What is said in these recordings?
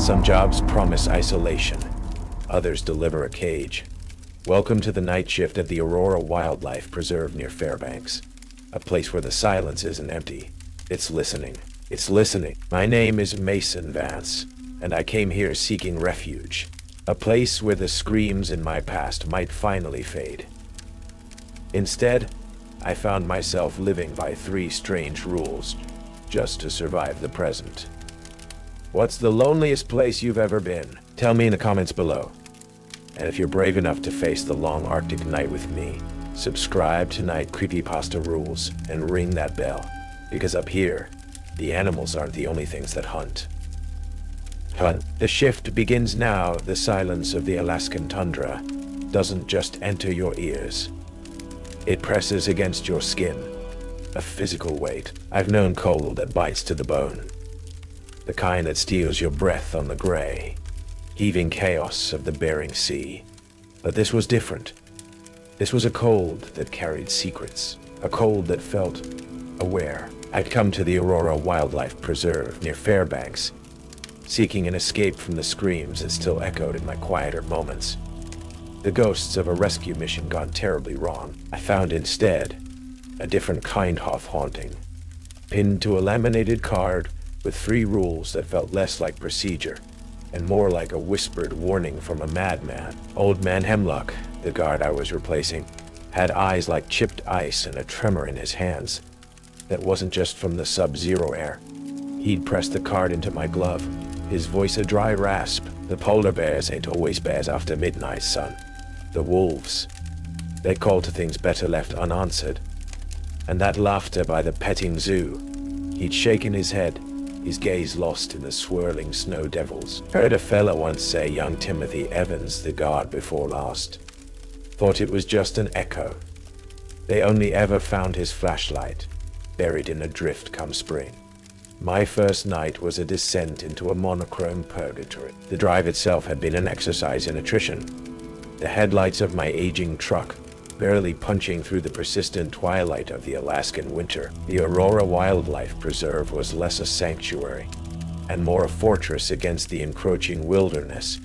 Some jobs promise isolation, others deliver a cage. Welcome to the night shift at the Aurora Wildlife Preserve near Fairbanks, a place where the silence isn't empty. It's listening. It's listening. My name is Mason Vance, and I came here seeking refuge, a place where the screams in my past might finally fade. Instead, I found myself living by 3 strange rules, just to survive the present. What's the loneliest place you've ever been? Tell me in the comments below. And if you're brave enough to face the long Arctic night with me, subscribe to Night Creepypasta Rules and ring that bell, because up here, the animals aren't the only things that hunt. The shift begins now. The silence of the Alaskan tundra doesn't just enter your ears. It presses against your skin, a physical weight. I've known cold that bites to the bone, the kind that steals your breath on the gray, heaving chaos of the Bering Sea. But this was different. This was a cold that carried secrets, a cold that felt aware. I'd come to the Aurora Wildlife Preserve near Fairbanks, seeking an escape from the screams that still echoed in my quieter moments. The ghosts of a rescue mission gone terribly wrong. I found instead a different kind of haunting, pinned to a laminated card with 3 rules that felt less like procedure and more like a whispered warning from a madman. Old Man Hemlock, the guard I was replacing, had eyes like chipped ice and a tremor in his hands that wasn't just from the sub-zero air. He'd pressed the card into my glove, his voice a dry rasp. The polar bears ain't always bears after midnight, son. The wolves, they call to things better left unanswered. And that laughter by the petting zoo. He'd shaken his head, his gaze lost in the swirling snow devils. Heard a fella once say young Timothy Evans, the guard before last, thought it was just an echo. They only ever found his flashlight, buried in a drift come spring. My first night was a descent into a monochrome purgatory. The drive itself had been an exercise in attrition. The headlights of my aging truck barely punching through the persistent twilight of the Alaskan winter. The Aurora Wildlife Preserve was less a sanctuary and more a fortress against the encroaching wilderness,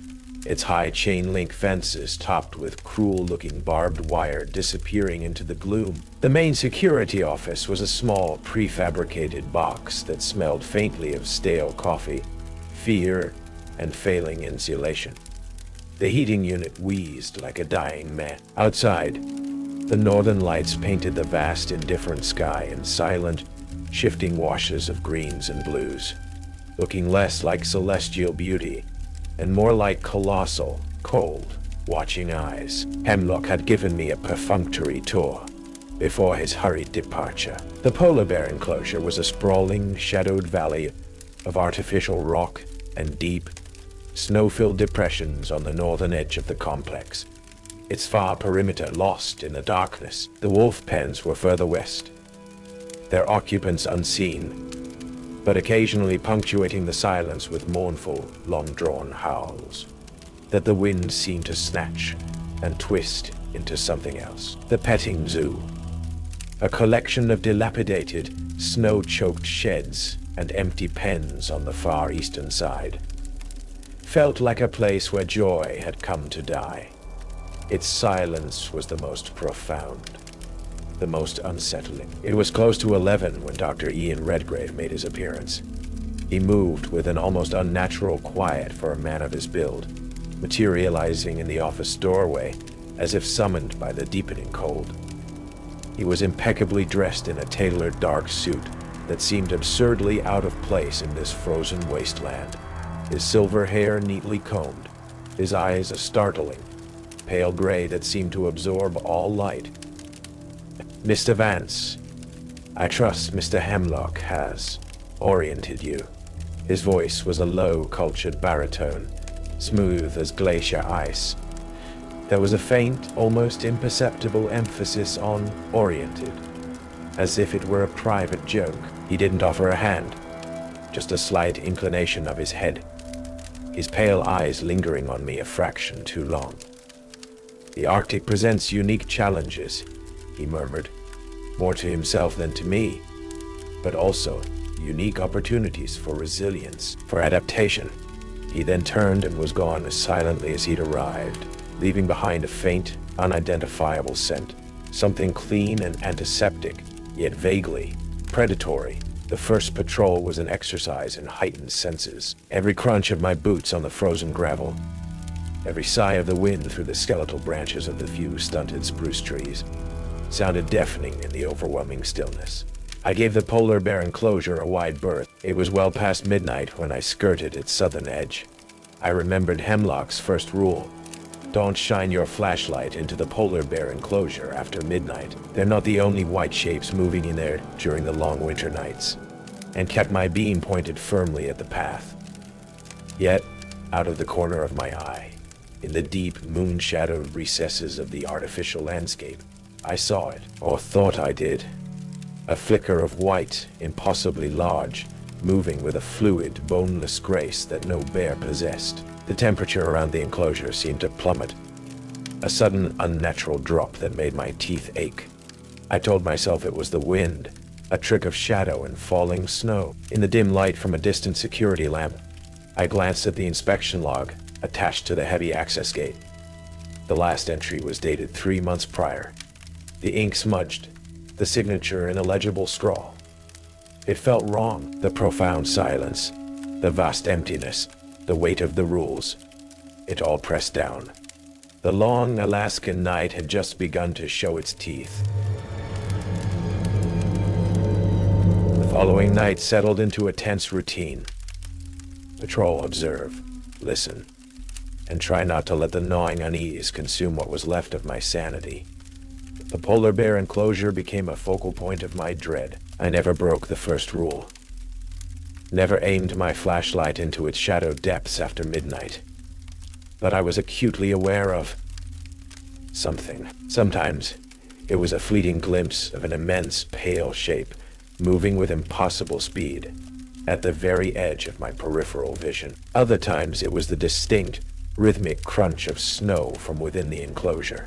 its high chain-link fences topped with cruel-looking barbed wire disappearing into the gloom. The main security office was a small, prefabricated box that smelled faintly of stale coffee, fear, and failing insulation. The heating unit wheezed like a dying man. Outside, the northern lights painted the vast, indifferent sky in silent, shifting washes of greens and blues, looking less like celestial beauty and more like colossal, cold, watching eyes. Hemlock had given me a perfunctory tour before his hurried departure. The polar bear enclosure was a sprawling, shadowed valley of artificial rock and deep, snow-filled depressions on the northern edge of the complex, its far perimeter lost in the darkness. The wolf pens were further west, their occupants unseen, but occasionally punctuating the silence with mournful, long-drawn howls that the wind seemed to snatch and twist into something else. The petting zoo, a collection of dilapidated, snow-choked sheds and empty pens on the far eastern side, felt like a place where joy had come to die. Its silence was the most profound, the most unsettling. It was close to 11 when Dr. Ian Redgrave made his appearance. He moved with an almost unnatural quiet for a man of his build, materializing in the office doorway as if summoned by the deepening cold. He was impeccably dressed in a tailored dark suit that seemed absurdly out of place in this frozen wasteland. His silver hair neatly combed, his eyes a startling, pale gray that seemed to absorb all light. Mr. Vance, I trust Mr. Hemlock has oriented you. His voice was a low, cultured baritone, smooth as glacier ice. There was a faint, almost imperceptible emphasis on oriented, as if it were a private joke. He didn't offer a hand, just a slight inclination of his head, his pale eyes lingering on me a fraction too long. The Arctic presents unique challenges, he murmured, more to himself than to me, but also unique opportunities for resilience, for adaptation. He then turned and was gone as silently as he'd arrived, leaving behind a faint, unidentifiable scent. Something clean and antiseptic, yet vaguely predatory. The first patrol was an exercise in heightened senses. Every crunch of my boots on the frozen gravel, every sigh of the wind through the skeletal branches of the few stunted spruce trees, sounded deafening in the overwhelming stillness. I gave the polar bear enclosure a wide berth. It was well past midnight when I skirted its southern edge. I remembered Hemlock's first rule: don't shine your flashlight into the polar bear enclosure after midnight. They're not the only white shapes moving in there during the long winter nights, and kept my beam pointed firmly at the path. Yet, out of the corner of my eye, in the deep moon-shadowed recesses of the artificial landscape, I saw it, or thought I did. A flicker of white, impossibly large, moving with a fluid, boneless grace that no bear possessed. The temperature around the enclosure seemed to plummet, a sudden unnatural drop that made my teeth ache. I told myself it was the wind, a trick of shadow and falling snow. In the dim light from a distant security lamp, I glanced at the inspection log attached to the heavy access gate. The last entry was dated 3 months prior. The ink smudged, the signature in illegible scrawl. It felt wrong. The profound silence, the vast emptiness, the weight of the rules. It all pressed down. The long Alaskan night had just begun to show its teeth. The following night settled into a tense routine. Patrol, observe, listen, and try not to let the gnawing unease consume what was left of my sanity. The polar bear enclosure became a focal point of my dread. I never broke the first rule. Never aimed my flashlight into its shadowed depths after midnight. But I was acutely aware of something. Sometimes it was a fleeting glimpse of an immense, pale shape, moving with impossible speed, at the very edge of my peripheral vision. Other times it was the distinct, rhythmic crunch of snow from within the enclosure,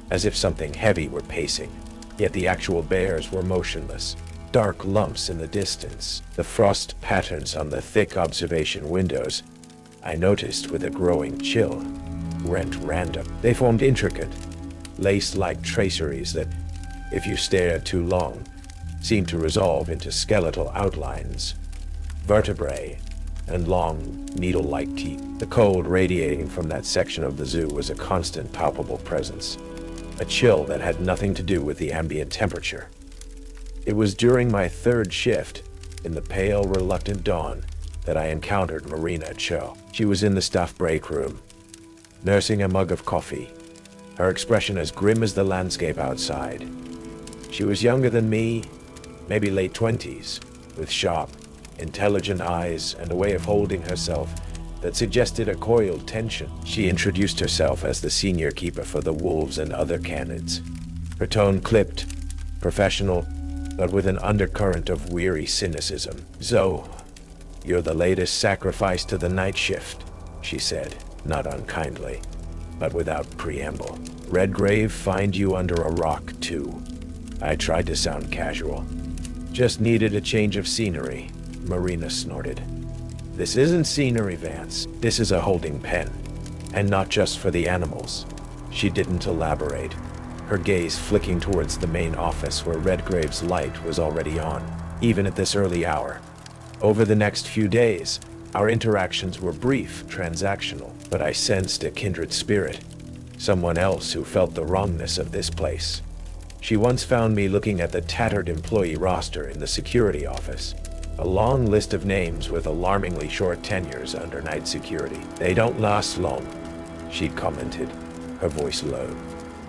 as if something heavy were pacing, yet the actual bears were motionless. Dark lumps in the distance, the frost patterns on the thick observation windows, I noticed with a growing chill, weren't random. They formed intricate, lace-like traceries that, if you stared too long, seemed to resolve into skeletal outlines, vertebrae, and long, needle-like teeth. The cold radiating from that section of the zoo was a constant, palpable presence, a chill that had nothing to do with the ambient temperature. It was during my third shift, in the pale, reluctant dawn, that I encountered Marina Cho. She was in the staff break room, nursing a mug of coffee, her expression as grim as the landscape outside. She was younger than me, maybe late 20s, with sharp, intelligent eyes and a way of holding herself that suggested a coiled tension. She introduced herself as the senior keeper for the wolves and other canids. Her tone clipped, professional, but with an undercurrent of weary cynicism. "So, you're the latest sacrifice to the night shift," she said, not unkindly, but without preamble. "Redgrave find you under a rock, too." I tried to sound casual. "Just needed a change of scenery," Marina snorted. "This isn't scenery, Vance. This is a holding pen. And not just for the animals." She didn't elaborate, her gaze flicking towards the main office where Redgrave's light was already on, even at this early hour. Over the next few days, our interactions were brief, transactional, but I sensed a kindred spirit, someone else who felt the wrongness of this place. She once found me looking at the tattered employee roster in the security office, a long list of names with alarmingly short tenures under night security. "They don't last long," she'd commented, her voice low.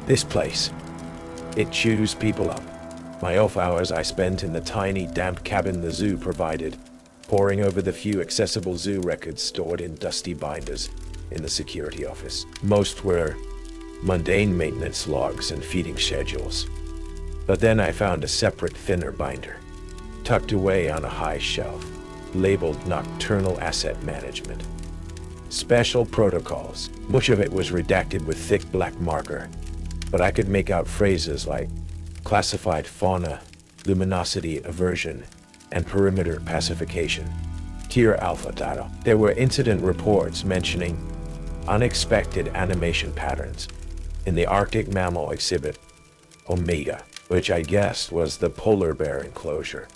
"This place, it chews people up." My off hours I spent in the tiny, damp cabin the zoo provided, poring over the few accessible zoo records stored in dusty binders in the security office. Most were mundane maintenance logs and feeding schedules. But then I found a separate, thinner binder, tucked away on a high shelf, labeled Nocturnal Asset Management. Special protocols. Much of it was redacted with thick black marker, but I could make out phrases like classified fauna, luminosity aversion, and perimeter pacification. Tier Alpha title. There were incident reports mentioning unexpected animation patterns in the Arctic mammal exhibit Omega, which I guessed was the polar bear enclosure,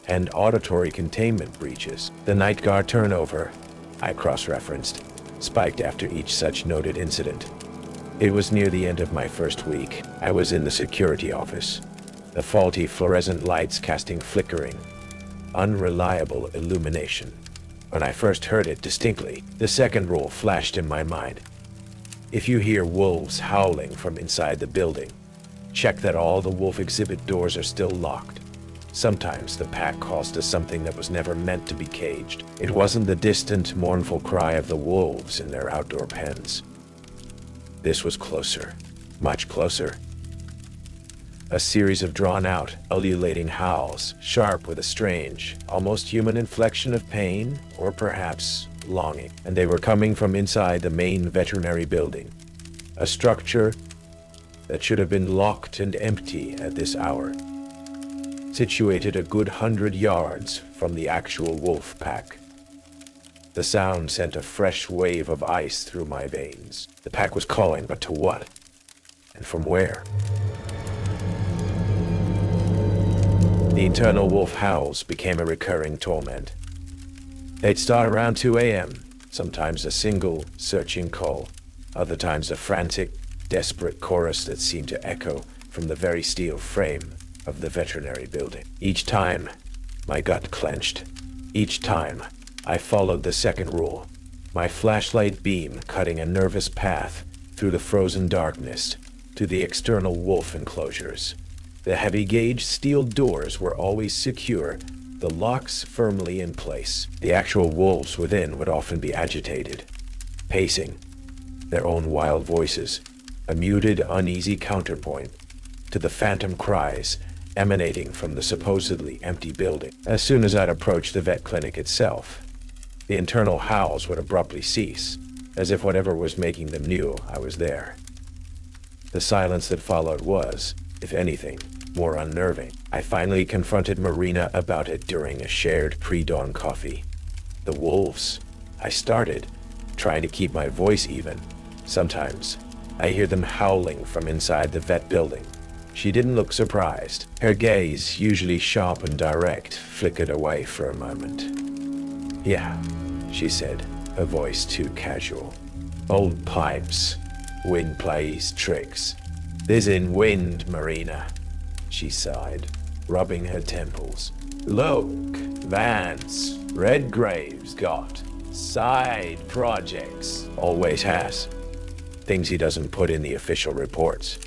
and auditory containment breaches. The night guard turnover, I cross-referenced, spiked after each such noted incident. It was near the end of my first week. I was in the security office, the faulty fluorescent lights casting flickering, unreliable illumination. When I first heard it distinctly, the second rule flashed in my mind. If you hear wolves howling from inside the building, check that all the wolf exhibit doors are still locked. Sometimes the pack calls to something that was never meant to be caged. It wasn't the distant, mournful cry of the wolves in their outdoor pens. This was closer, much closer. A series of drawn-out, ululating howls, sharp with a strange, almost human inflection of pain, or perhaps longing. And they were coming from inside the main veterinary building, a structure that should have been locked and empty at this hour, situated a good 100 yards from the actual wolf pack. The sound sent a fresh wave of ice through my veins. The pack was calling, but to what? And from where? The internal wolf howls became a recurring torment. They'd start around 2 a.m., sometimes a single, searching call, other times a frantic, desperate chorus that seemed to echo from the very steel frame of the veterinary building. Each time, my gut clenched. Each time, I followed the second rule, my flashlight beam cutting a nervous path through the frozen darkness to the external wolf enclosures. The heavy-gauge steel doors were always secure, the locks firmly in place. The actual wolves within would often be agitated, pacing, their own wild voices, a muted, uneasy counterpoint to the phantom cries emanating from the supposedly empty building. As soon as I'd approach the vet clinic itself, the internal howls would abruptly cease, as if whatever was making them knew I was there. The silence that followed was, if anything, more unnerving. I finally confronted Marina about it during a shared pre-dawn coffee. The wolves. I started, trying to keep my voice even. Sometimes, I hear them howling from inside the vet building. She didn't look surprised. Her gaze, usually sharp and direct, flickered away for a moment. Yeah, she said, her voice too casual. Old pipes. Wind plays tricks. There's in wind, Marina, she sighed, rubbing her temples. Look, Vance, Redgrave's got side projects. Always has. Things he doesn't put in the official reports.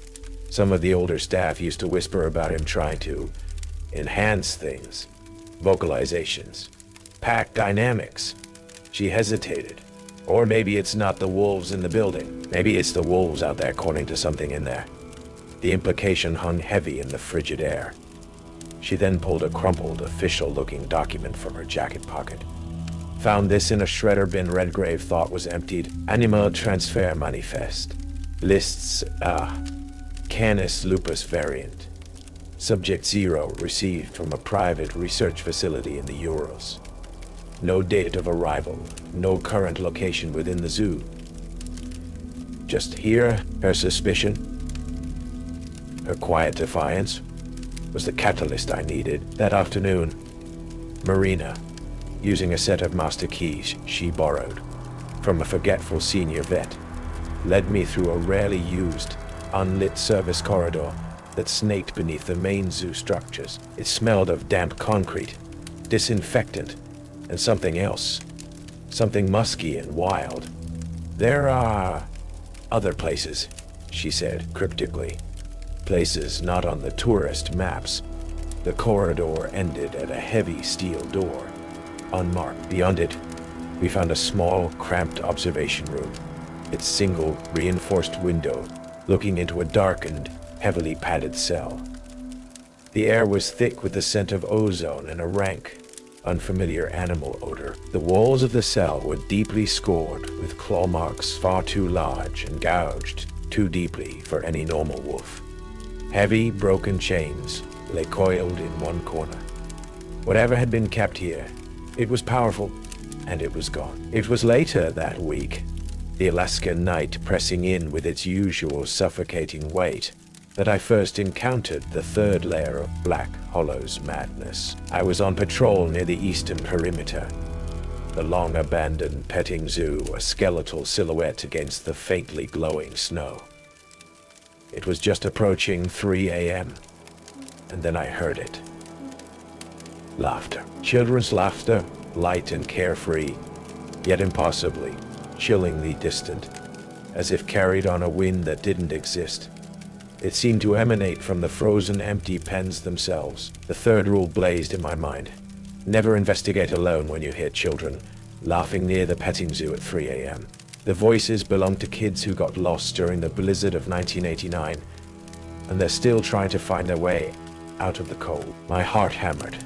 Some of the older staff used to whisper about him trying to enhance things. Vocalizations. Pack dynamics. She hesitated. Or maybe it's not the wolves in the building. Maybe it's the wolves out there calling to something in there. The implication hung heavy in the frigid air. She then pulled a crumpled, official-looking document from her jacket pocket. Found this in a shredder bin Redgrave thought was emptied. Animal Transfer Manifest. Lists, Canis lupus variant. Subject 0 received from a private research facility in the Urals. No date of arrival, no current location within the zoo. Just here, her suspicion, her quiet defiance, was the catalyst I needed. That afternoon, Marina, using a set of master keys she borrowed from a forgetful senior vet, led me through a rarely used, unlit service corridor that snaked beneath the main zoo structures. It smelled of damp concrete, disinfectant, and something else. Something musky and wild. There are other places, she said cryptically. Places not on the tourist maps. The corridor ended at a heavy steel door, unmarked. Beyond it, we found a small, cramped observation room, its single, reinforced window looking into a darkened, heavily padded cell. The air was thick with the scent of ozone and a rank, unfamiliar animal odor. The walls of the cell were deeply scored with claw marks far too large and gouged too deeply for any normal wolf. Heavy, broken chains lay coiled in one corner. Whatever had been kept here, it was powerful, and it was gone. It was later that week, the Alaskan night pressing in with its usual suffocating weight, that I first encountered the third layer of Black Hollow's madness. I was on patrol near the eastern perimeter, the long-abandoned petting zoo a skeletal silhouette against the faintly glowing snow. It was just approaching 3 a.m., and then I heard it. Laughter. Children's laughter, light and carefree, yet impossibly, chillingly distant, as if carried on a wind that didn't exist. It seemed to emanate from the frozen, empty pens themselves. The third rule blazed in my mind. Never investigate alone when you hear children laughing near the petting zoo at 3 a.m. The voices belonged to kids who got lost during the blizzard of 1989, and they're still trying to find their way out of the cold. My heart hammered.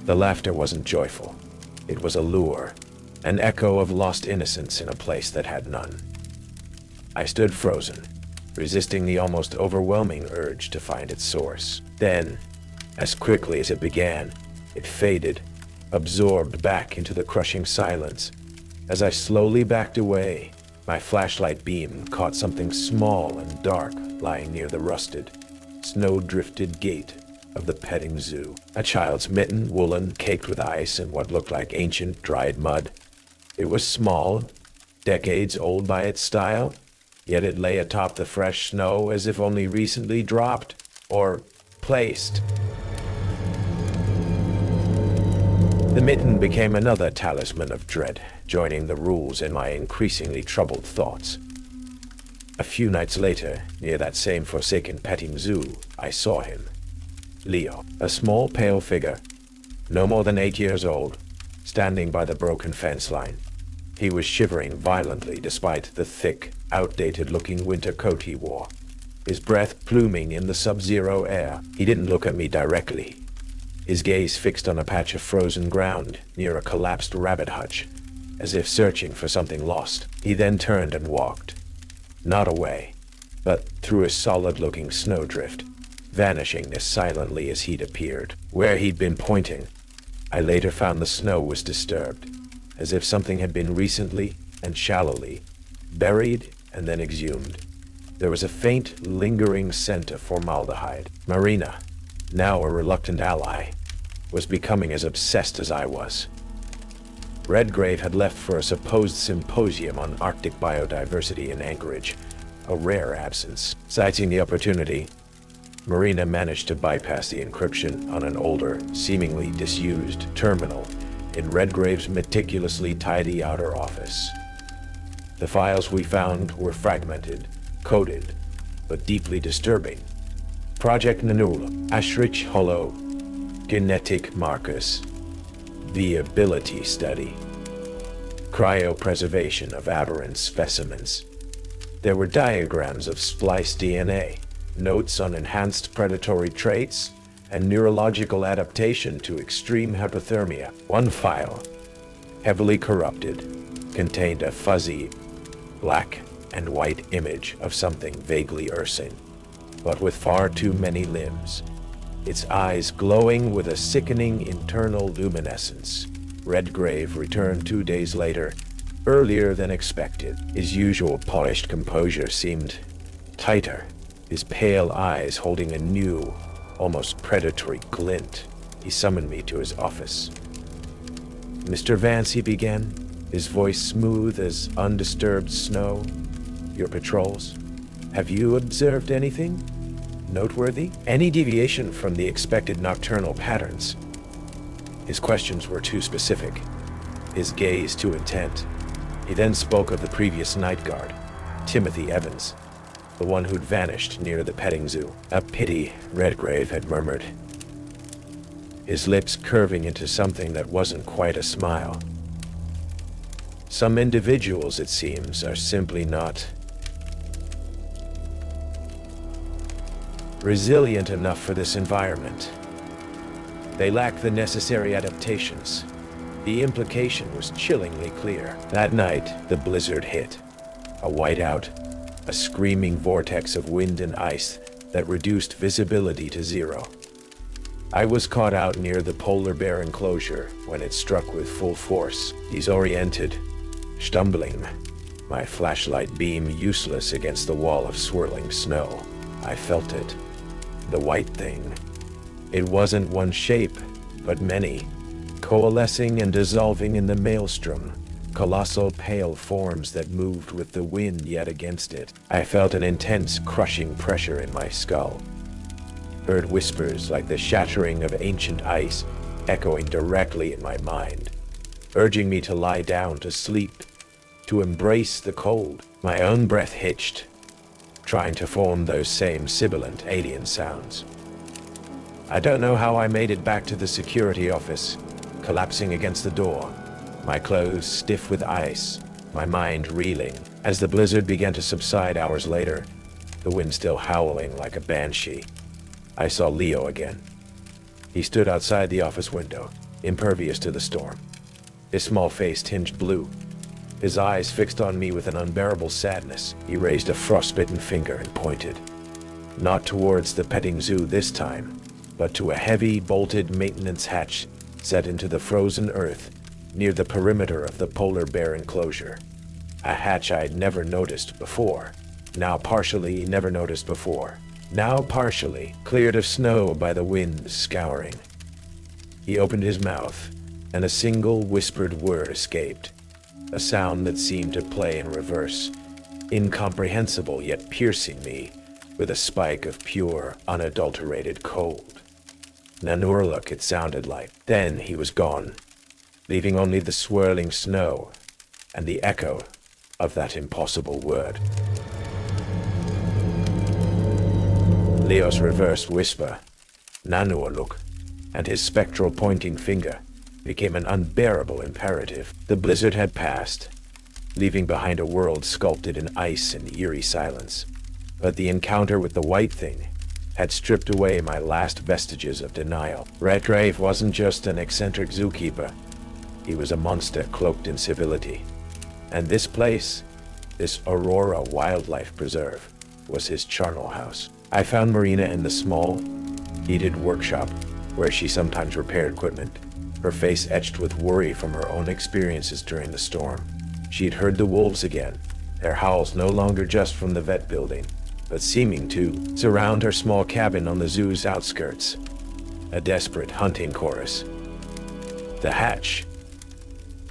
The laughter wasn't joyful. It was a lure, an echo of lost innocence in a place that had none. I stood frozen, resisting the almost overwhelming urge to find its source. Then, as quickly as it began, it faded, absorbed back into the crushing silence. As I slowly backed away, my flashlight beam caught something small and dark lying near the rusted, snow-drifted gate of the petting zoo. A child's mitten, woolen, caked with ice and what looked like ancient dried mud. It was small, decades old by its style, yet it lay atop the fresh snow as if only recently dropped or placed. The mitten became another talisman of dread, joining the rules in my increasingly troubled thoughts. A few nights later, near that same forsaken petting zoo, I saw him. Leo, a small pale figure, no more than 8 years old, standing by the broken fence line. He was shivering violently despite the thick, outdated-looking winter coat he wore, his breath pluming in the sub-zero air. He didn't look at me directly, his gaze fixed on a patch of frozen ground near a collapsed rabbit hutch, as if searching for something lost. He then turned and walked, not away, but through a solid-looking snowdrift, vanishing as silently as he'd appeared. Where he'd been pointing, I later found the snow was disturbed, as if something had been recently and shallowly buried and then exhumed. There was a faint, lingering scent of formaldehyde. Marina, now a reluctant ally, was becoming as obsessed as I was. Redgrave had left for a supposed symposium on Arctic biodiversity in Anchorage, a rare absence. Seizing the opportunity, Marina managed to bypass the encryption on an older, seemingly disused terminal in Redgrave's meticulously tidy outer office. The files we found were fragmented, coded, but deeply disturbing. Project Nanula, Ashrich Hollow, Genetic Marcus, Viability Study, Cryopreservation of aberrant specimens. There were diagrams of spliced DNA, notes on enhanced predatory traits, and neurological adaptation to extreme hypothermia. One file, heavily corrupted, contained a fuzzy, black and white image of something vaguely ursine, but with far too many limbs, its eyes glowing with a sickening internal luminescence. Redgrave returned 2 days later, earlier than expected. His usual polished composure seemed tighter, his pale eyes holding a new, almost predatory glint. He summoned me to his office. "Mr. Vance," he began, his voice smooth as undisturbed snow. "Your patrols? Have you observed anything noteworthy? Any deviation from the expected nocturnal patterns?" His questions were too specific, his gaze too intent. He then spoke of the previous night guard, Timothy Evans, the one who'd vanished near the petting zoo. "A pity," Redgrave had murmured, his lips curving into something that wasn't quite a smile. "Some individuals, it seems, are simply not resilient enough for this environment. They lack the necessary adaptations." The implication was chillingly clear. That night, the blizzard hit. A whiteout, a screaming vortex of wind and ice that reduced visibility to zero. I was caught out near the polar bear enclosure, when it struck with full force. Disoriented, stumbling, my flashlight beam useless against the wall of swirling snow. I felt it. The white thing. It wasn't one shape, but many, coalescing and dissolving in the maelstrom. Colossal pale forms that moved with the wind yet against it. I felt an intense crushing pressure in my skull. Heard whispers like the shattering of ancient ice echoing directly in my mind, urging me to lie down to sleep, to embrace the cold. My own breath hitched, trying to form those same sibilant alien sounds. I don't know how I made it back to the security office, collapsing against the door, my clothes stiff with ice, my mind reeling. As the blizzard began to subside hours later, the wind still howling like a banshee, I saw Leo again. He stood outside the office window, impervious to the storm, his small face tinged blue, his eyes fixed on me with an unbearable sadness. He raised a frostbitten finger and pointed, not towards the petting zoo this time, but to a heavy, bolted maintenance hatch set into the frozen earth near the perimeter of the polar bear enclosure. A hatch I'd never noticed before, now partially cleared of snow by the wind scouring. He opened his mouth, and a single whispered word escaped, a sound that seemed to play in reverse, incomprehensible yet piercing me with a spike of pure, unadulterated cold. Nanurluk, it sounded like. Then he was gone, leaving only the swirling snow and the echo of that impossible word. Leo's reversed whisper, Nanurluk, and his spectral pointing finger became an unbearable imperative. The blizzard had passed, leaving behind a world sculpted in ice and eerie silence. But the encounter with the white thing had stripped away my last vestiges of denial. Redgrave wasn't just an eccentric zookeeper. He was a monster cloaked in civility. And this place, this Aurora Wildlife Preserve, was his charnel house. I found Marina in the small, heated workshop where she sometimes repaired equipment, her face etched with worry from her own experiences during the storm. She'd heard the wolves again, their howls no longer just from the vet building, but seeming to surround her small cabin on the zoo's outskirts. A desperate hunting chorus. The hatch,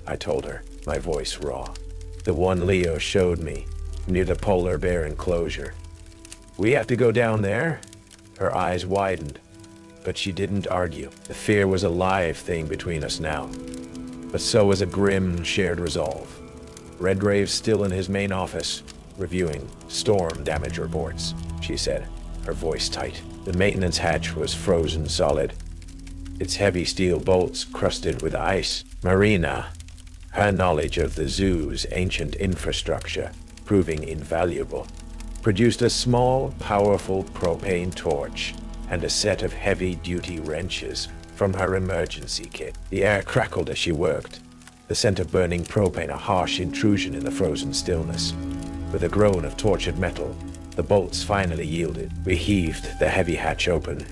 I told her, my voice raw. The one Leo showed me, near the polar bear enclosure. We have to go down there? Her eyes widened, but she didn't argue. The fear was a live thing between us now, but so was a grim, shared resolve. Redgrave's still in his main office, reviewing storm damage reports, she said, her voice tight. The maintenance hatch was frozen solid, its heavy steel bolts crusted with ice. Marina, her knowledge of the zoo's ancient infrastructure proving invaluable, produced a small, powerful propane torch and a set of heavy-duty wrenches from her emergency kit. The air crackled as she worked, the scent of burning propane a harsh intrusion in the frozen stillness. With a groan of tortured metal, the bolts finally yielded. We heaved the heavy hatch open,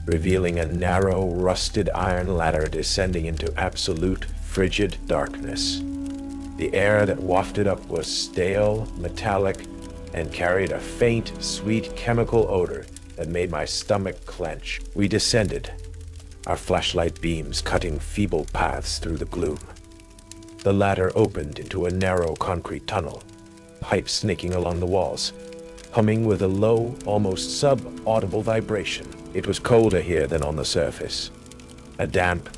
revealing a narrow, rusted iron ladder descending into absolute, frigid darkness. The air that wafted up was stale, metallic, and carried a faint, sweet chemical odor that made my stomach clench. We descended, our flashlight beams cutting feeble paths through the gloom. The ladder opened into a narrow concrete tunnel, pipes snaking along the walls, humming with a low, almost sub-audible vibration. It was colder here than on the surface, a damp,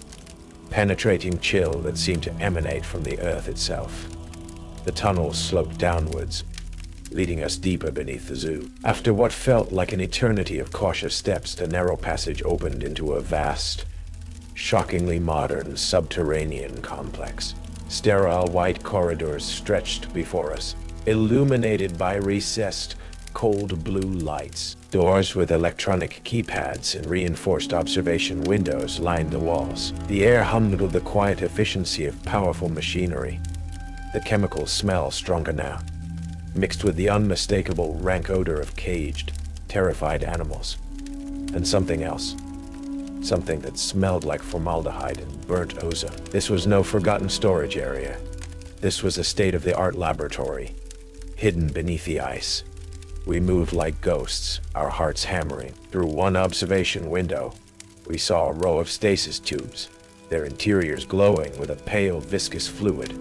penetrating chill that seemed to emanate from the earth itself. The tunnel sloped downwards, leading us deeper beneath the zoo. After what felt like an eternity of cautious steps, the narrow passage opened into a vast, shockingly modern subterranean complex. Sterile white corridors stretched before us, illuminated by recessed, cold blue lights. Doors with electronic keypads and reinforced observation windows lined the walls. The air hummed with the quiet efficiency of powerful machinery. The chemical smell stronger now, mixed with the unmistakable rank odor of caged, terrified animals. And something else. something that smelled like formaldehyde and burnt ozone. This was no forgotten storage area. This was a state-of-the-art laboratory, hidden beneath the ice. We moved like ghosts, our hearts hammering. Through one observation window, we saw a row of stasis tubes, their interiors glowing with a pale, viscous fluid.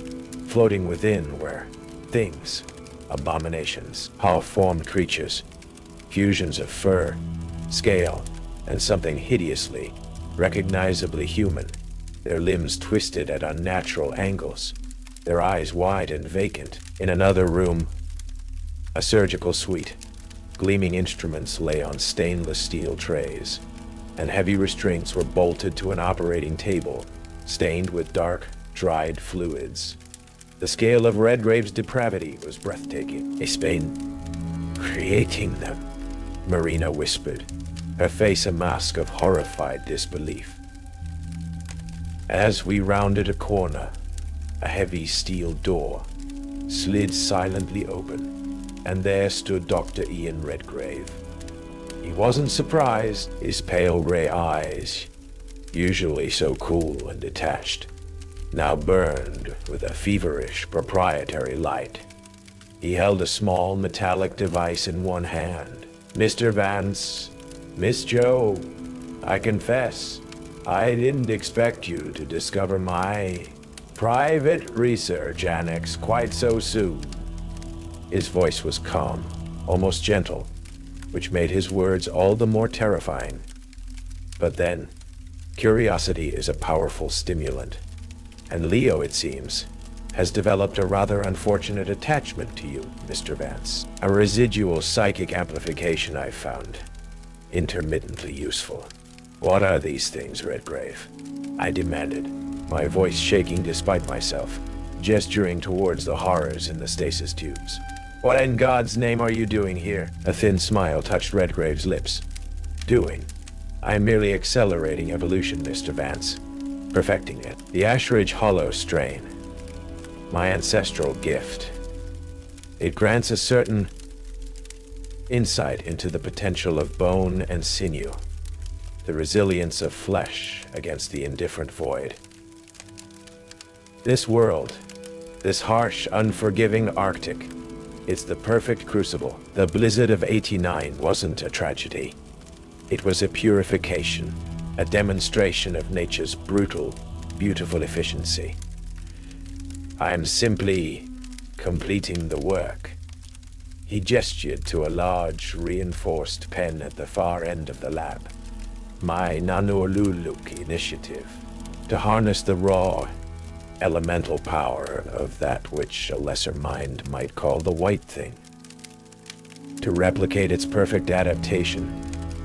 Floating within were things, abominations, half-formed creatures, fusions of fur, scale, and something hideously, recognizably human, their limbs twisted at unnatural angles, their eyes wide and vacant. In another room, a surgical suite. Gleaming instruments lay on stainless steel trays, and heavy restraints were bolted to an operating table, stained with dark, dried fluids. The scale of Redgrave's depravity was breathtaking. A Spain creating them, Marina whispered, her face a mask of horrified disbelief. As we rounded a corner, a heavy steel door slid silently open, and there stood Dr. Ian Redgrave. He wasn't surprised, his pale gray eyes, usually so cool and detached, now burned with a feverish proprietary light. He held a small metallic device in one hand. "Mr. Vance, Miss Joe, I confess, I didn't expect you to discover my private research annex quite so soon." His voice was calm, almost gentle, which made his words all the more terrifying. But then, curiosity is a powerful stimulant, and Leo, it seems, has developed a rather unfortunate attachment to you, Mr. Vance. A residual psychic amplification, I've found, intermittently useful. "What are these things, Redgrave?" I demanded, my voice shaking despite myself, gesturing towards the horrors in the stasis tubes. "What in God's name are you doing here?" A thin smile touched Redgrave's lips. "Doing? I'm merely accelerating evolution, Mr. Vance. Perfecting it. The Ashridge Hollow strain. My ancestral gift. It grants a certain insight into the potential of bone and sinew, the resilience of flesh against the indifferent void. This world, this harsh, unforgiving Arctic, it's the perfect crucible. The blizzard of '89 wasn't a tragedy. It was a purification, a demonstration of nature's brutal, beautiful efficiency. I'm simply completing the work." He gestured to a large, reinforced pen at the far end of the lab. "My Nanurluluk initiative, to harness the raw, elemental power of that which a lesser mind might call the white thing. To replicate its perfect adaptation,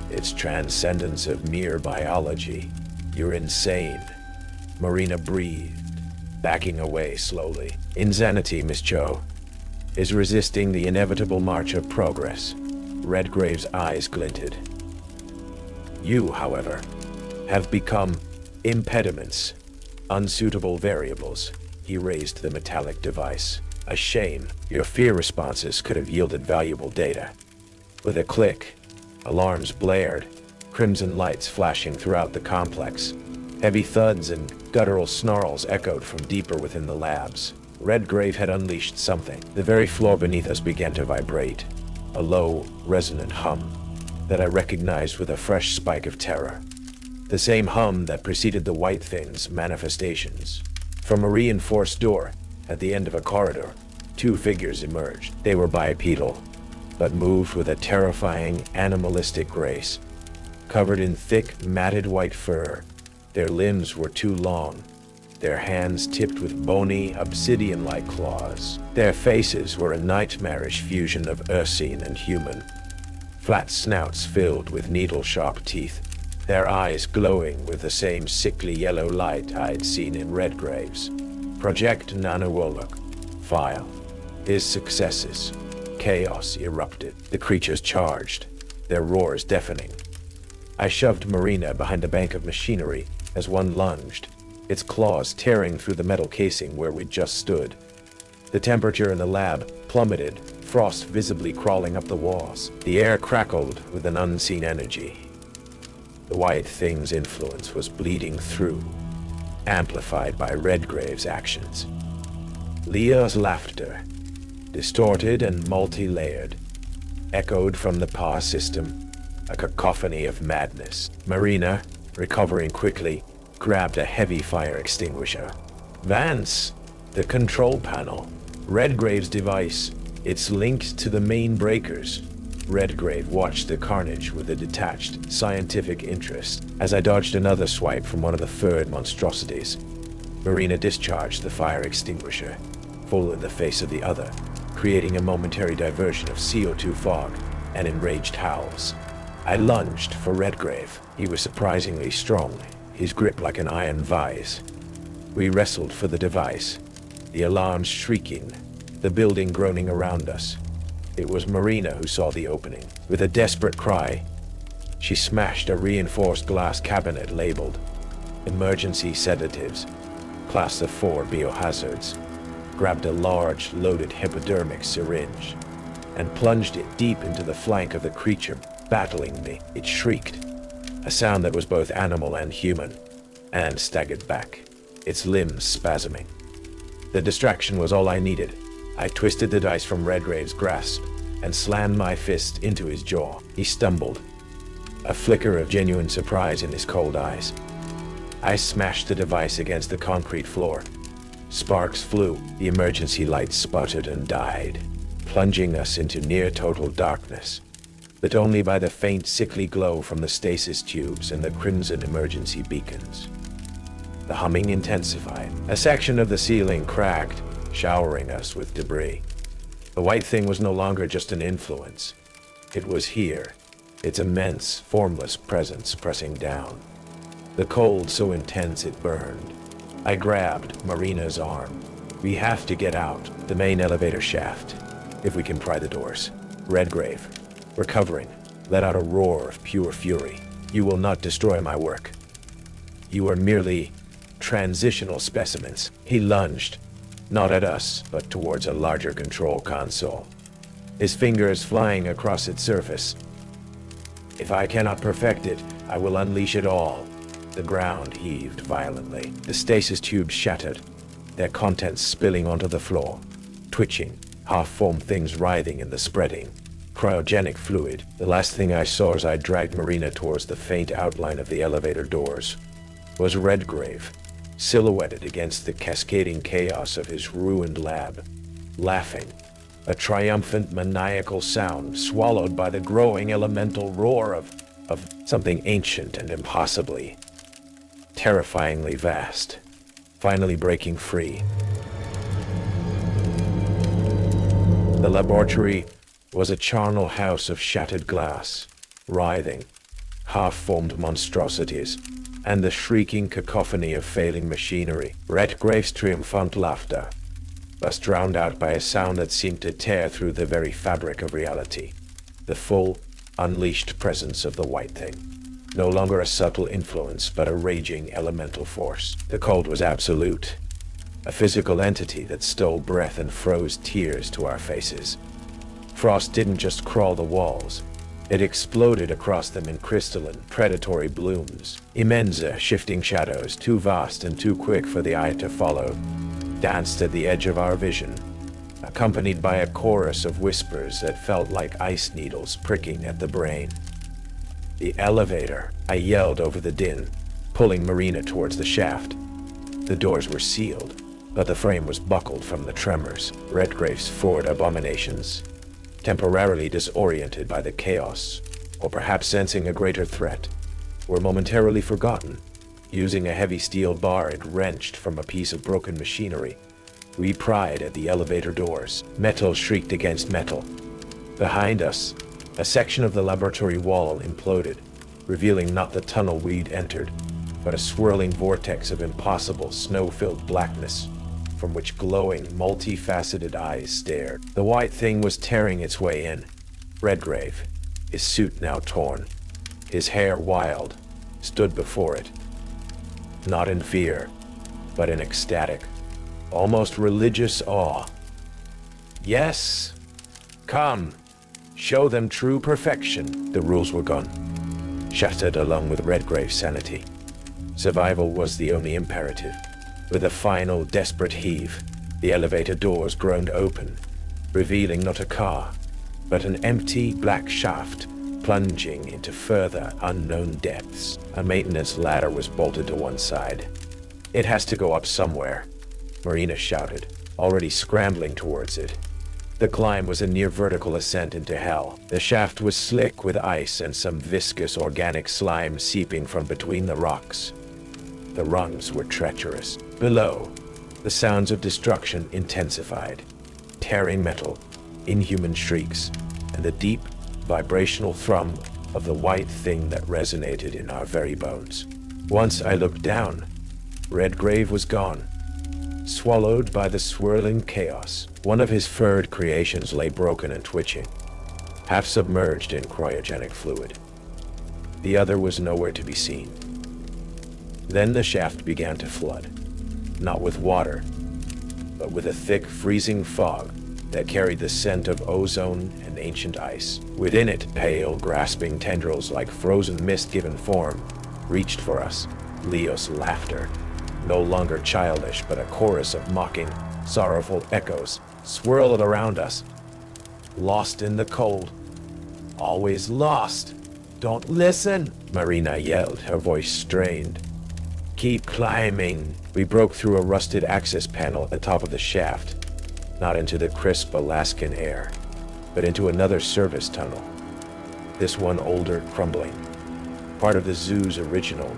its transcendence of mere biology." "You're insane," Marina breathed, backing away slowly. "Insanity, Miss Cho, is resisting the inevitable march of progress." Redgrave's eyes glinted. "You, however, have become impediments, unsuitable variables." He raised the metallic device. "A shame. Your fear responses could have yielded valuable data." With a click, alarms blared, crimson lights flashing throughout the complex. Heavy thuds and guttural snarls echoed from deeper within the labs. Redgrave had unleashed something. The very floor beneath us began to vibrate, a low, resonant hum that I recognized with a fresh spike of terror. The same hum that preceded the white thing's manifestations. From a reinforced door at the end of a corridor, two figures emerged. They were bipedal, but moved with a terrifying, animalistic grace. Covered in thick, matted white fur, their limbs were too long, their hands tipped with bony, obsidian-like claws. Their faces were a nightmarish fusion of ursine and human. Flat snouts filled with needle-sharp teeth, their eyes glowing with the same sickly yellow light I'd seen in Redgrave's. Project Nanowolok. File. His successes. Chaos erupted. The creatures charged, their roars deafening. I shoved Marina behind a bank of machinery as one lunged, its claws tearing through the metal casing where we'd just stood. The temperature in the lab plummeted, frost visibly crawling up the walls. The air crackled with an unseen energy. The White Thing's influence was bleeding through, amplified by Redgrave's actions. Leah's laughter, distorted and multi-layered, echoed from the power system, a cacophony of madness. Marina, recovering quickly, grabbed a heavy fire extinguisher. Vance, the control panel. Redgrave's device, it's linked to the main breakers. Redgrave watched the carnage with a detached, scientific interest. As I dodged another swipe from one of the furred monstrosities, Marina discharged the fire extinguisher, full in the face of the other, creating a momentary diversion of CO2 fog and enraged howls. I lunged for Redgrave. He was surprisingly strong, his grip like an iron vise. We wrestled for the device, the alarms shrieking, the building groaning around us. It was Marina who saw the opening. With a desperate cry, she smashed a reinforced glass cabinet labeled "Emergency Sedatives, Class of 4 Biohazards," grabbed a large, loaded hypodermic syringe, and plunged it deep into the flank of the creature battling me. It shrieked, a sound that was both animal and human, and staggered back, its limbs spasming. The distraction was all I needed. I twisted the dice from Redgrave's grasp and slammed my fist into his jaw. He stumbled, a flicker of genuine surprise in his cold eyes. I smashed the device against the concrete floor. Sparks flew, the emergency lights sputtered and died, plunging us into near-total darkness, lit only by the faint, sickly glow from the stasis tubes and the crimson emergency beacons. The humming intensified. A section of the ceiling cracked, showering us with debris. The White Thing was no longer just an influence. It was here, its immense, formless presence pressing down. The cold so intense it burned. I grabbed Marina's arm. We have to get out, the main elevator shaft, if we can pry the doors. Redgrave, recovering, let out a roar of pure fury. You will not destroy my work. You are merely transitional specimens. He lunged, not at us, but towards a larger control console, his fingers flying across its surface. If I cannot perfect it, I will unleash it all. The ground heaved violently. The stasis tubes shattered, their contents spilling onto the floor, twitching, half-formed things writhing in the spreading, cryogenic fluid. The last thing I saw as I dragged Marina towards the faint outline of the elevator doors was Redgrave, silhouetted against the cascading chaos of his ruined lab, laughing, a triumphant maniacal sound swallowed by the growing elemental roar of something ancient and impossibly, terrifyingly vast, finally breaking free. The laboratory was a charnel house of shattered glass, writhing, half-formed monstrosities, and the shrieking cacophony of failing machinery. Redgrave's triumphant laughter was drowned out by a sound that seemed to tear through the very fabric of reality. The full, unleashed presence of the White Thing. No longer a subtle influence, but a raging elemental force. The cold was absolute. A physical entity that stole breath and froze tears to our faces. Frost didn't just crawl the walls. It exploded across them in crystalline, predatory blooms. Immense, shifting shadows, too vast and too quick for the eye to follow, danced at the edge of our vision, accompanied by a chorus of whispers that felt like ice needles pricking at the brain. The elevator, I yelled over the din, pulling Marina towards the shaft. The doors were sealed, but the frame was buckled from the tremors. Redgrave's forward abominations, temporarily disoriented by the chaos, or perhaps sensing a greater threat, were momentarily forgotten. Using a heavy steel bar it wrenched from a piece of broken machinery, we pried at the elevator doors. Metal shrieked against metal. Behind us, a section of the laboratory wall imploded, revealing not the tunnel we'd entered, but a swirling vortex of impossible snow-filled blackness from which glowing, multifaceted eyes stared. The White Thing was tearing its way in. Redgrave, his suit now torn, his hair wild, stood before it. Not in fear, but in ecstatic, almost religious awe. Yes, come, show them true perfection. The rules were gone. shattered along with Redgrave's sanity. Survival was the only imperative. With a final desperate heave, the elevator doors groaned open, revealing not a car, but an empty black shaft plunging into further unknown depths. A maintenance ladder was bolted to one side. "It has to go up somewhere," Marina shouted, already scrambling towards it. The climb was a near vertical ascent into hell. The shaft was slick with ice and some viscous organic slime seeping from between the rocks. The rungs were treacherous. Below, the sounds of destruction intensified. Tearing metal, inhuman shrieks, and the deep, vibrational thrum of the white thing that resonated in our very bones. Once I looked down, Redgrave was gone, swallowed by the swirling chaos. One of his furred creations lay broken and twitching, half submerged in cryogenic fluid. The other was nowhere to be seen. Then the shaft began to flood, not with water, but with a thick, freezing fog that carried the scent of ozone and ancient ice. Within it, pale, grasping tendrils like frozen mist given form, reached for us. Leo's laughter, no longer childish but a chorus of mocking, sorrowful echoes, swirled around us. Lost in the cold. Always lost. "Don't listen," Marina yelled, her voice strained. "Keep climbing." We broke through a rusted access panel at the top of the shaft, not into the crisp Alaskan air, but into another service tunnel. This one older, crumbling. Part of the zoo's original,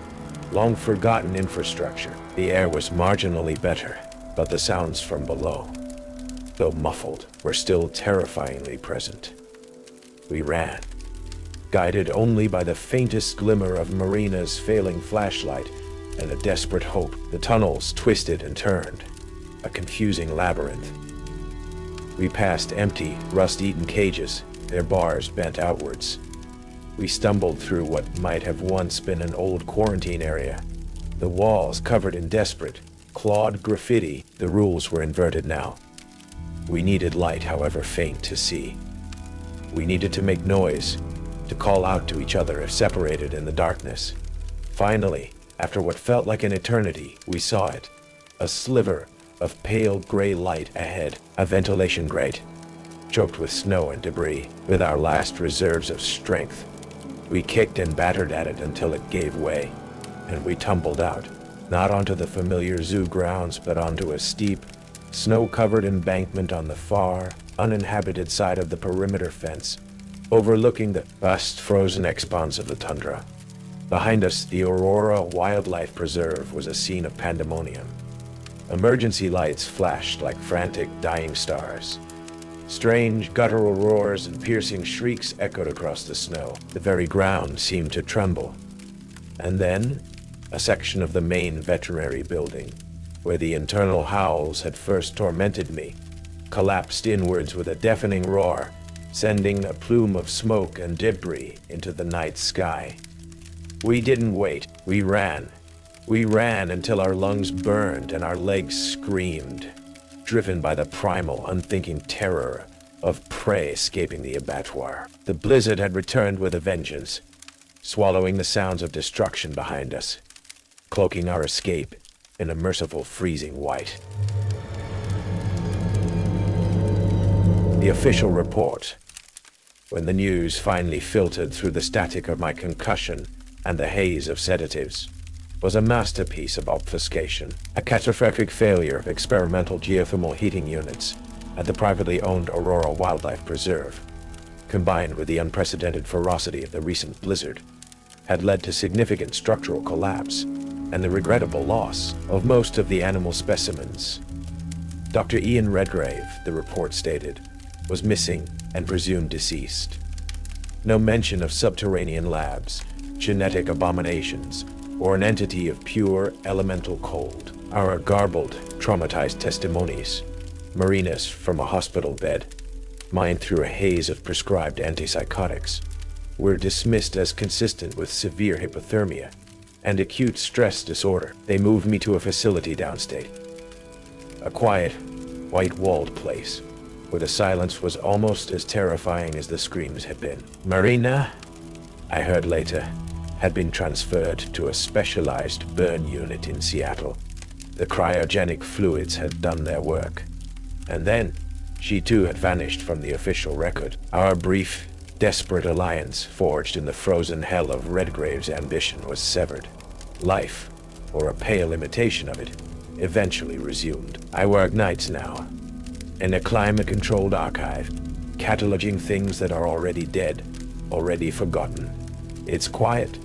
long-forgotten infrastructure. The air was marginally better, but the sounds from below, though muffled, were still terrifyingly present. We ran, guided only by the faintest glimmer of Marina's failing flashlight and a desperate hope. The tunnels twisted and turned, a confusing labyrinth. We passed empty, rust-eaten cages, their bars bent outwards. We stumbled through what might have once been an old quarantine area. The walls covered in desperate, clawed graffiti. The rules were inverted now. We needed light, however faint, to see. We needed to make noise, to call out to each other if separated in the darkness. Finally, after what felt like an eternity, we saw it. A sliver of pale gray light ahead, a ventilation grate, choked with snow and debris. With our last reserves of strength, we kicked and battered at it until it gave way, and we tumbled out, not onto the familiar zoo grounds, but onto a steep, snow-covered embankment on the far, uninhabited side of the perimeter fence, overlooking the vast frozen expanse of the tundra. Behind us, the Aurora Wildlife Preserve was a scene of pandemonium. Emergency lights flashed like frantic, dying stars. Strange guttural roars and piercing shrieks echoed across the snow. The very ground seemed to tremble. And then, a section of the main veterinary building, where the internal howls had first tormented me, collapsed inwards with a deafening roar, sending a plume of smoke and debris into the night sky. We didn't wait. We ran. We ran until our lungs burned and our legs screamed, driven by the primal, unthinking terror of prey escaping the abattoir. The blizzard had returned with a vengeance, swallowing the sounds of destruction behind us, cloaking our escape in a merciful freezing white. The official report, when the news finally filtered through the static of my concussion and the haze of sedatives, was a masterpiece of obfuscation, a catastrophic failure of experimental geothermal heating units at the privately owned Aurora Wildlife Preserve, combined with the unprecedented ferocity of the recent blizzard, had led to significant structural collapse and the regrettable loss of most of the animal specimens. Dr. Ian Redgrave, the report stated, was missing and presumed deceased. No mention of subterranean labs, genetic abominations, or an entity of pure elemental cold. Our garbled, traumatized testimonies, Marina's from a hospital bed, mine through a haze of prescribed antipsychotics, were dismissed as consistent with severe hypothermia and acute stress disorder. They moved me to a facility downstate, a quiet, white-walled place where the silence was almost as terrifying as the screams had been. "Marina," I heard later, had been transferred to a specialized burn unit in Seattle. The cryogenic fluids had done their work. And then, she too had vanished from the official record. Our brief, desperate alliance forged in the frozen hell of Redgrave's ambition was severed. Life, or a pale imitation of it, eventually resumed. I work nights now, in a climate-controlled archive, cataloging things that are already dead, already forgotten. It's quiet,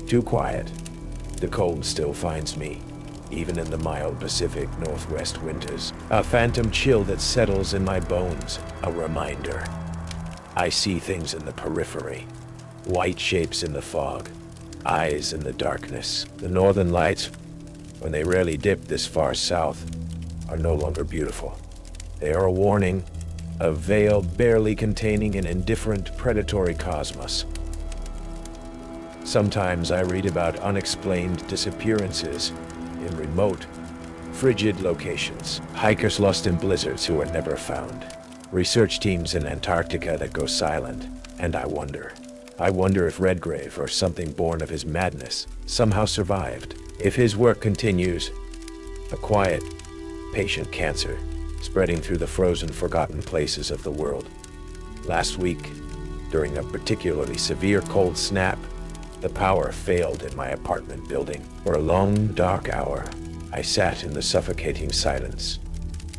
too quiet. The cold still finds me, even in the mild Pacific Northwest winters. A phantom chill that settles in my bones, a reminder. I see things in the periphery, white shapes in the fog, eyes in the darkness. The northern lights, when they rarely dip this far south, are no longer beautiful. They are a warning, a veil barely containing an indifferent predatory cosmos. Sometimes I read about unexplained disappearances in remote, frigid locations, hikers lost in blizzards who are never found, research teams in Antarctica that go silent, and I wonder if Redgrave, or something born of his madness, somehow survived. If his work continues, a quiet, patient cancer, spreading through the frozen, forgotten places of the world. Last week, during a particularly severe cold snap, the power failed in my apartment building. For a long, dark hour, I sat in the suffocating silence,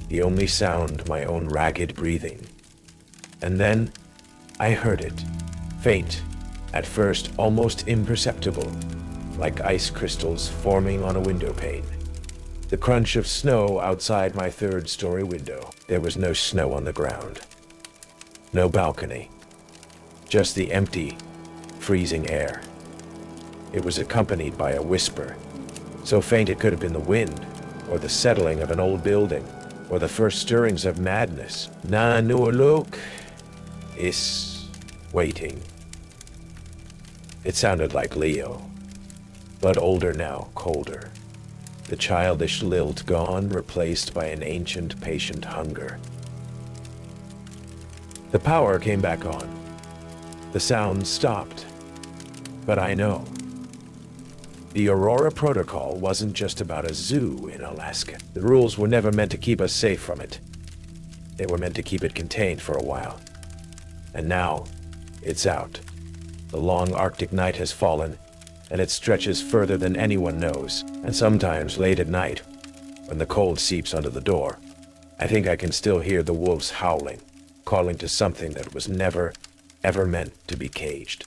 the only sound my own ragged breathing. And then, I heard it, faint, at first almost imperceptible, like ice crystals forming on a window pane. The crunch of snow outside my third-story window. There was no snow on the ground. No balcony. Just the empty, freezing air. It was accompanied by a whisper, so faint it could have been the wind, or the settling of an old building, or the first stirrings of madness. Na nuoluk is waiting. It sounded like Leo, but older now, colder. The childish lilt gone, replaced by an ancient, patient hunger. The power came back on. The sound stopped. But I know. The Aurora Protocol wasn't just about a zoo in Alaska. The rules were never meant to keep us safe from it. They were meant to keep it contained for a while. And now, it's out. The long Arctic night has fallen, and it stretches further than anyone knows. And sometimes late at night, when the cold seeps under the door, I think I can still hear the wolves howling, calling to something that was never, ever meant to be caged.